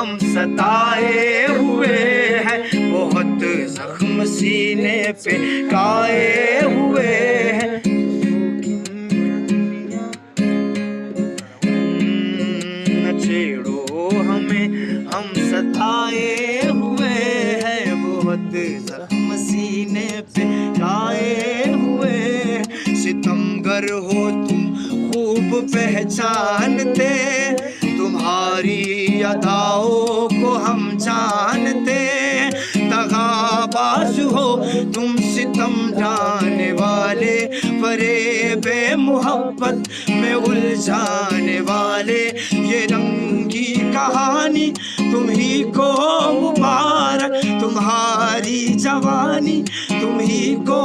ہم ستائے ہوئے ہیں، بہت زخم سینے پہ کائے ہوئے ہیں، نہ چھیڑو ہمیں ہم ستائے ہوئے ہیں، بہت زخم سینے پہ کائے ہوئے، ستمگر ہو تم خوب پہچانتے، تمہاری اداؤں کو ہم جانتے، دغاباز ہو تم ستم ڈھانے والے، فریب محبت میں الجھانے والے، یہ رنگی کہانی تمہیں کو مبارک، تمہاری جوانی تمہیں کو